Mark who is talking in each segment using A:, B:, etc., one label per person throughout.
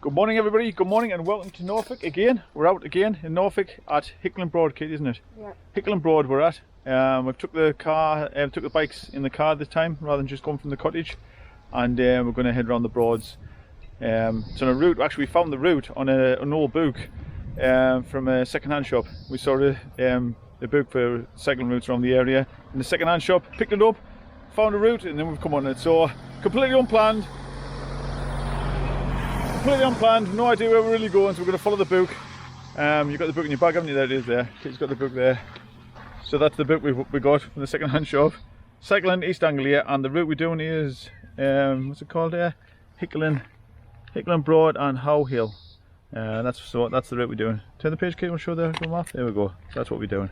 A: Good morning everybody, good morning and welcome to Norfolk again. We're out again in Norfolk at Hickling Broad, Kate, isn't it? Yeah. Hickling Broad we're at. We've took the bikes in the car this time rather than just going from the cottage, and we're going to head around the Broads. It's on a route, actually we found the route on an old book from a second-hand shop. We saw the book for cycling routes around the area in the second-hand shop, picked it up, found a route, and then we've come on it. So completely unplanned, no idea where we're really going, so we're going to follow the book. You've got the book in your bag, haven't you? There it is there. Kate's got the book there. So that's the book we got from the second-hand shop. Cycling East Anglia, and the route we're doing is, what's it called there? Hickling Broad and Howe Hill. That's the route we're doing. Turn the page, Kate, we'll show the map. There we go. So that's what we're doing.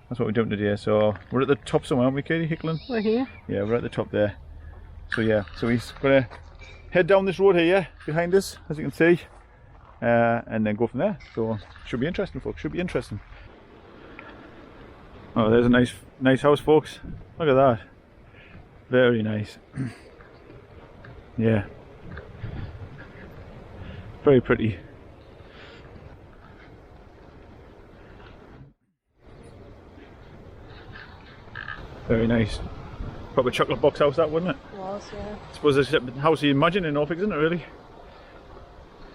A: That's what we're doing today. So we're at the top somewhere, aren't we, Katie? Hickling?
B: We're here.
A: Yeah, we're at the top there. So yeah, so we're going to head down this road here behind us, as you can see, and then go from there. So should be interesting, folks. Should be interesting. Oh, there's a nice house, folks. Look at that. Very nice. Yeah. Very pretty. Very nice. Proper chocolate box house, that, wouldn't it?
B: It was, yeah.
A: I suppose it's the house you imagine in Norfolk, isn't it, really?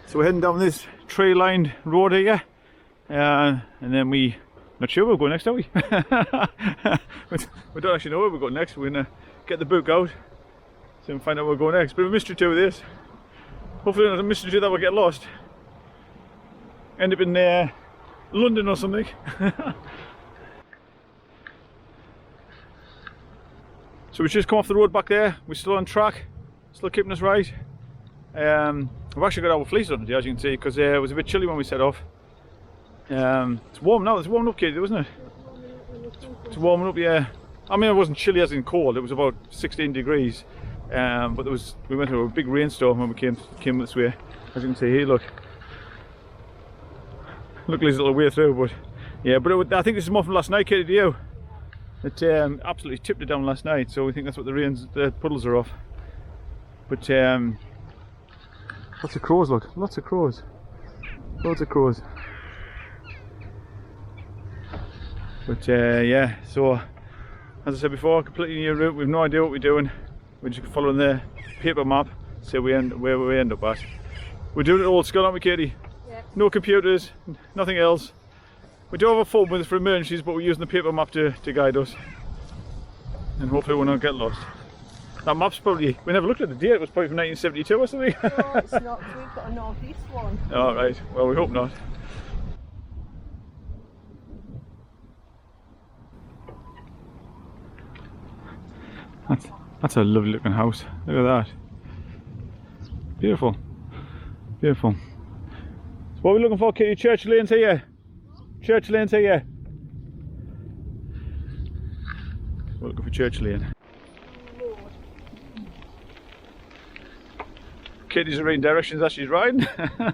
A: So we're heading down this tree-lined road here, and then not sure where we're going next, are we? We don't actually know where we're going next. We're going to get the book out, so we can find out where we're going next. Bit of a mystery to this. Hopefully not a mystery to that we'll get lost. End up in London or something. So we've just come off the road back there. We're still on track, still keeping us right. We've actually got our fleece on today, as you can see, because it was a bit chilly when we set off. It's warm now. It's warming up, Katie, wasn't it? It's warming up, yeah. I mean, it wasn't chilly as in cold. It was about 16 degrees. But we went through a big rainstorm when we came this way. As you can see here, look. Luckily, there's a little way through, but yeah. But I think this is more from last night, Katie. Do you? It absolutely tipped it down last night, so we think that's what the puddles are off. But lots of crows, look, lots of crows, loads of crows. But yeah, so as I said before, completely new route. We've no idea what we're doing. We're just following the paper map, so where we end up at. We're doing it old school, aren't we, Katie? Yeah. No computers, nothing else. We do have a phone with us for emergencies, but we're using the paper map to guide us. And hopefully we'll not get lost. That map's probably, we never looked at the date, it was probably from 1972 or something.
B: No, it's not, we've got a northeast one.
A: Oh, right, well we hope not. That's a lovely looking house, look at that. Beautiful, beautiful. So what are we looking for, Katie? Church lanes here? Church lanes here. We're looking for Church Lane. Katie's reading directions as she's riding.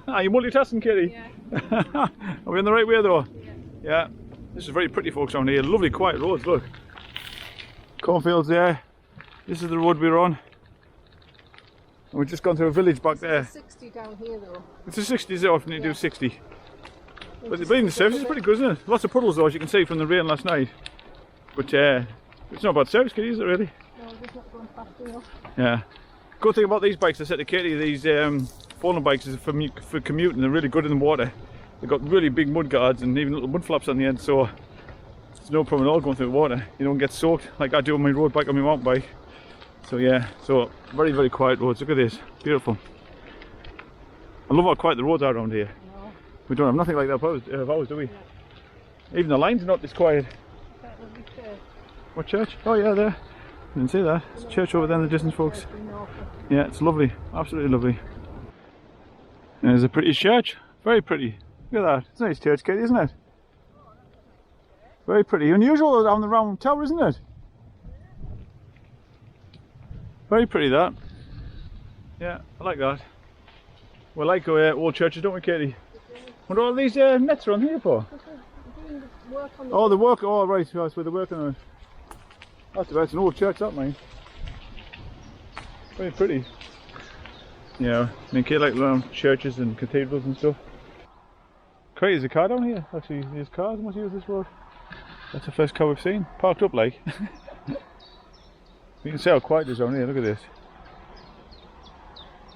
A: Are you multitasking, Katie? Yeah. Are we on the right way though? Yeah. Yeah. This is very pretty, folks, around here. Lovely quiet roads, look. Cornfields there. This is the road we're on. And we've just gone through a village back there.
B: It's a 60 down here though.
A: It's a 60, so often you do 60. But the surface is pretty good, isn't it? Lots of puddles though, as you can see from the rain last night. But it's not bad service, Katie, is it really?
B: No, it's not going fast enough.
A: Yeah. Good thing about these bikes, I said to Katie, these fallen bikes is for commuting. They're really good in the water. They've got really big mud guards and even little mud flaps on the end, so there's no problem at all going through the water. You don't get soaked like I do on my road bike, on my mountain bike. So yeah, so very, very quiet roads. Look at this, beautiful. I love how quiet the roads are around here. We don't have nothing like that of ours, do we? Yeah. Even the lines are not this quiet.
B: That would be church.
A: What church? Oh yeah, there. I didn't see that. It's a church over there in the distance, folks. Yeah, it's lovely. Absolutely lovely. And there's a pretty church. Very pretty. Look at that. It's a nice church, Katie, isn't it? Very pretty. Unusual on the round tower, isn't it? Very pretty, that. Yeah, I like that. We like old churches, don't we, Katie? What are all these nets are on here for? Oh, the work. Oh, right. That's where they're working on it. That's an old church, that, mate. Very pretty. Yeah, I mean, like around churches and cathedrals and stuff. Crazy, there's a car down here. Actually, there's cars must use this road. That's the first car we've seen. Parked up like. You can see how quiet it is down here, look at this.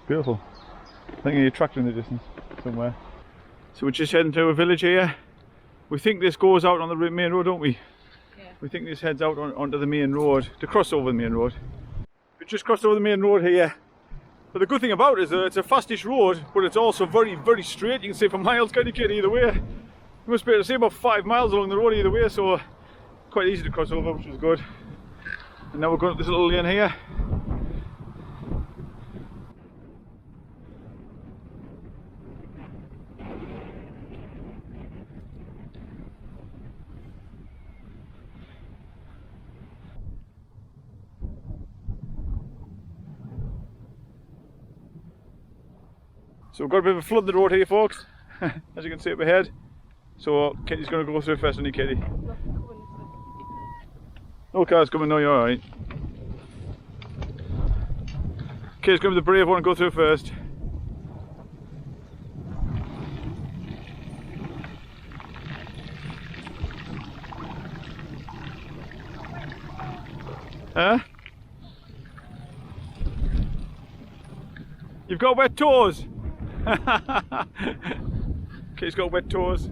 A: Beautiful. I think you're a tractor in the distance somewhere. So we're just heading through a village here. We think this goes out on the main road, don't we?
B: Yeah.
A: We think this heads out onto the main road, to cross over the main road. We just crossed over the main road here. But the good thing about it is that it's a fastish road, but it's also very, very straight. You can see for miles, can't you, kid, either way. You must be able to see about 5 miles along the road either way, so quite easy to cross over, which is good. And now we're going up this little lane here. So we've got a bit of a flood in the road here, folks, as you can see up ahead. So Kitty's going to go through first, isn't he, Kitty? No car's coming, no, you're alright. Kitty's going to be the brave one and go through first. Huh? You've got wet toes! Kitty's got wet toes.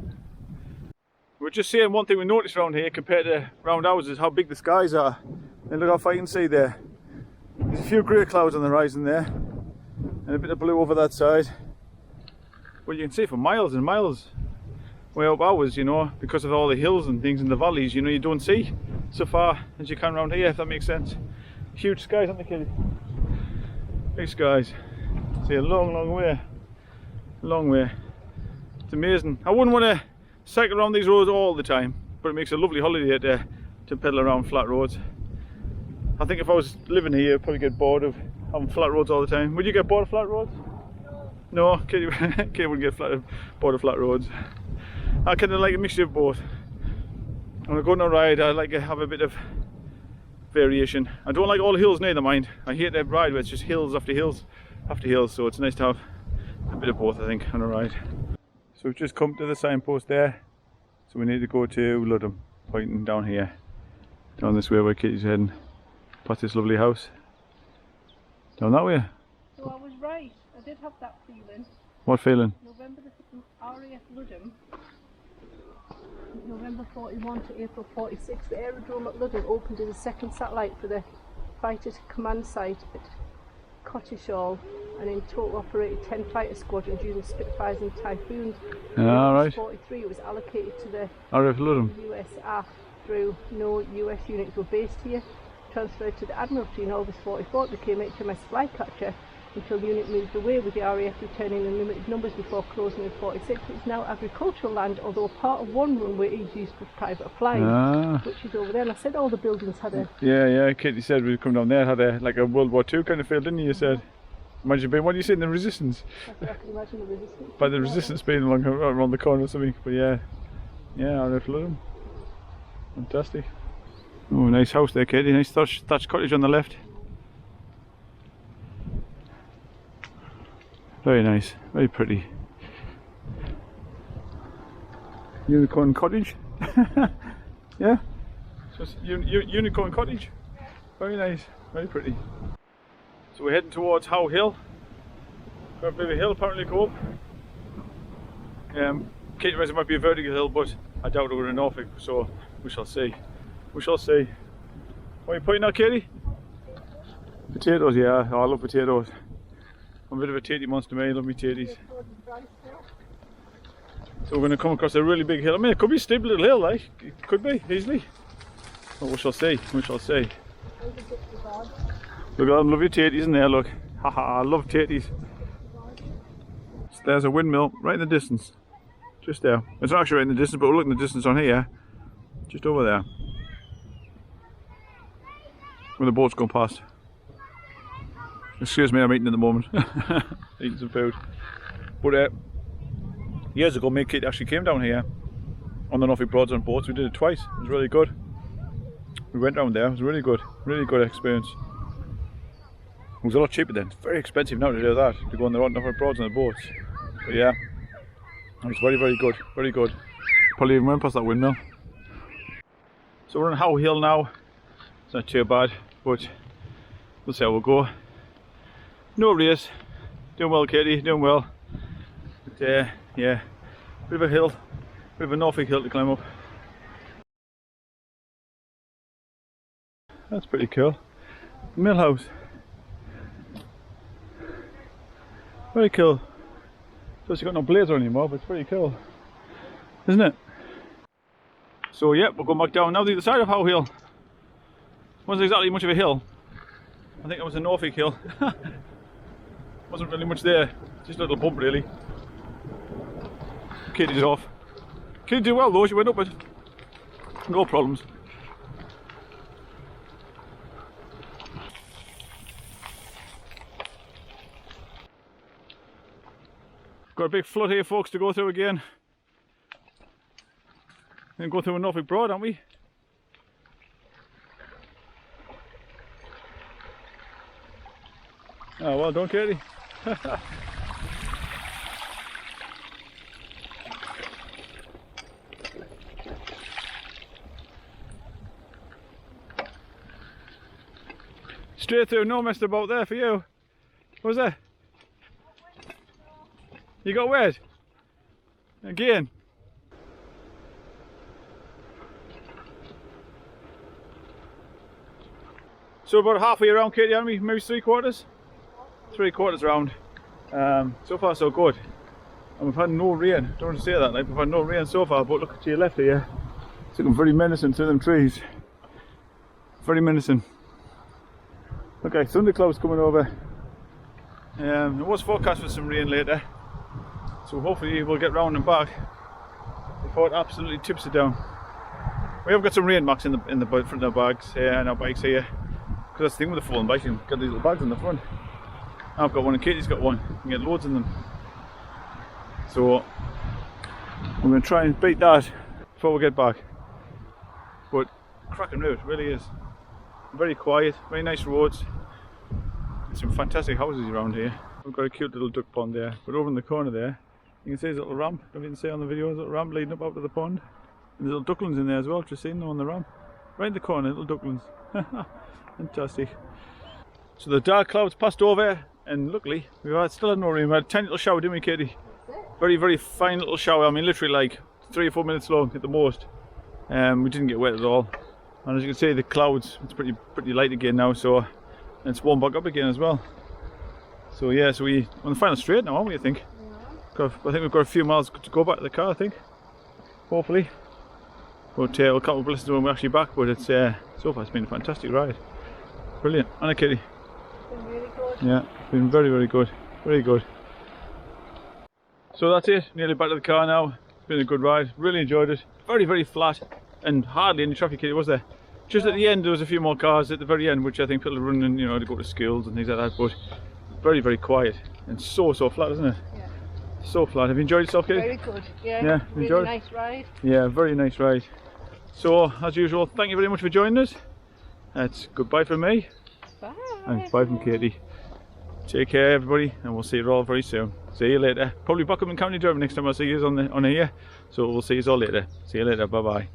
A: We're just saying one thing we noticed around here compared to round ours is how big the skies are. And look how far you can see there. There's a few grey clouds on the horizon there. And a bit of blue over that side. Well, you can see for miles and miles. Way up ours, you know, because of all the hills and things in the valleys, you know, you don't see so far as you can around here, if that makes sense. Huge skies, aren't they, Kitty? Big skies. See a long, long way. Long way. It's amazing. I wouldn't want to cycle around these roads all the time, but it makes a lovely holiday to pedal around flat roads. I think if I was living here, I'd probably get bored of having flat roads all the time. Would you get bored of flat roads? No, Kitty wouldn't get bored of flat roads. I kind of like a mixture of both. When I go on a ride, I like to have a bit of variation. I don't like all the hills neither, mind. I hate that ride where it's just hills after hills after hills, so it's nice to have a bit of both, I think, on a ride. So we've just come to the signpost there, so we need to go to Ludham, pointing down here, down this way where Kitty's heading, past this lovely house. Down that way.
B: So I was right, I did have that feeling.
A: What feeling?
B: November the RAF Ludham, November 41 to April 46, the aerodrome at Ludham opened as a second satellite for the fighter command site at Cottishall, and in total operated 10 fighter squadrons using Spitfires and Typhoons. In
A: right.
B: 43 it was allocated to the
A: RAF Ludham.
B: US AF through no US units were based here. Transferred to the Admiralty in August 44, it became HMS Flycatcher until the unit moved away, with the RAF returning in limited numbers before closing in 46. It's now agricultural land, although part of one runway is used for private flying, which is over there. And I said all the buildings had a...
A: Yeah, Kitty said we'd come down there, had a like a World War II kind of feel, didn't you? You said. Imagine being, what do you say, in the Resistance?
B: I can imagine the Resistance.
A: By the Resistance being around the corner or something, but yeah, RAF Ludham. Fantastic. Oh, nice house there, Kitty. Nice thatched cottage on the left. Very nice, very pretty. Unicorn cottage. Yeah? So it's unicorn cottage. Very nice, very pretty. So we're heading towards Howe Hill. Got a bit of a hill apparently to go up. Katie reckons it might be a vertical hill, but I doubt it we're in Norfolk, so we shall see. We shall see. What are you pointing at, Katie? Potatoes, yeah. Oh, I love potatoes. I'm a bit of a tatey monster, mate. I love me taties. So we're going to come across a really big hill. I mean, it could be a steep little hill, like. It could be, easily. But we shall see, we shall see. Look at them lovely taties in there, look. Haha, I love taties. So there's a windmill right in the distance. Just there. It's not actually right in the distance, but we're looking at the distance on here. Just over there. When the boat's gone past. Excuse me, I'm eating at the moment. Eating some food. But years ago, me and Kate actually came down here on the Norfolk Broads on boats. We did it twice. It was really good. We went down there. It was really good experience. was a lot cheaper then. It's very expensive now to do that, to go on the Norfolk Broads on the boats. But yeah, it was very, very good, very good. Probably even went past that windmill. So we're on Howe Hill now. It's not too bad, but we'll see how we'll go. No race. Doing well, Katie, doing well. But yeah, bit of a hill, bit of a Norfolk hill to climb up. That's pretty cool. Mill house. Very cool. So it's got no blazer anymore, but it's pretty cool, isn't it? So yeah, we're going back down now the other side of Howe Hill. Wasn't exactly much of a hill. I think it was a Norfolk hill. Wasn't really much there, just a little bump really. Katie's off. Katie did well though, she went up it. No problems. Got a big flood here, folks, to go through again. And go through a Norfolk Broad, aren't we? Oh, well done, Katie. Straight through, no messing about there for you. What was that? You got wet? Again? So about halfway around, Katie, aren't we? Maybe 3/4? 3/4 round. So far so good. And we've had no rain. Don't want to say that, like we've had no rain so far, but look to your left here. It's looking very menacing through them trees. Very menacing. Okay, thunderclouds coming over. There was forecast for some rain later. So hopefully we'll get round and back before it absolutely tips it down. We have got some rain marks in the front of our bags and our bikes here. Because that's the thing with the fallen bikes, you've got these little bags in the front. I've got one and Katie's got one. You can get loads in them. So we're going to try and beat that before we get back. But cracking route, really is. Very quiet, very nice roads. Some fantastic houses around here. We've got a cute little duck pond there. But over in the corner there, you can see there's a little ramp. Don't you can see on the video, there's a little ramp leading up out to the pond. And there's little ducklings in there as well, just seen them on the ramp. Right in the corner, little ducklings. Fantastic. So the dark clouds passed over, and luckily we still had no rain. We had a tiny little shower, didn't we, Katie? Very, very fine little shower. I mean, literally like 3 or 4 minutes long at the most. We didn't get wet at all. And as you can see, the clouds, it's pretty light again now, so it's warmed back up again as well. So yeah, so we're on the final straight now, aren't we, I think? Yeah. I think we've got a few miles to go back to the car, I think. Hopefully. But we'll come up listen when we're actually back, but it's so far it's been a fantastic ride. Brilliant. Anna, Katie?
B: It's been really good.
A: Yeah, it's been very, very good. Very good. So that's it, nearly back to the car now. It's been a good ride, really enjoyed it. Very, very flat and hardly any traffic, Katie, was there? Just at the end there was a few more cars at the very end, which I think people are running, you know, to go to schools and things like that, but very, very quiet and so flat, isn't it? Yeah. So flat. Have you enjoyed yourself, Katie?
B: Very good, yeah.
A: Yeah,
B: really
A: enjoyed?
B: Nice ride.
A: Yeah, very nice ride. So, as usual, thank you very much for joining us. That's goodbye from me.
B: Bye.
A: And bye from Katie. Take care, everybody, and we'll see you all very soon. See you later. Probably back up in County Durham next time I see you on here. So we'll see you all later. See you later. Bye bye.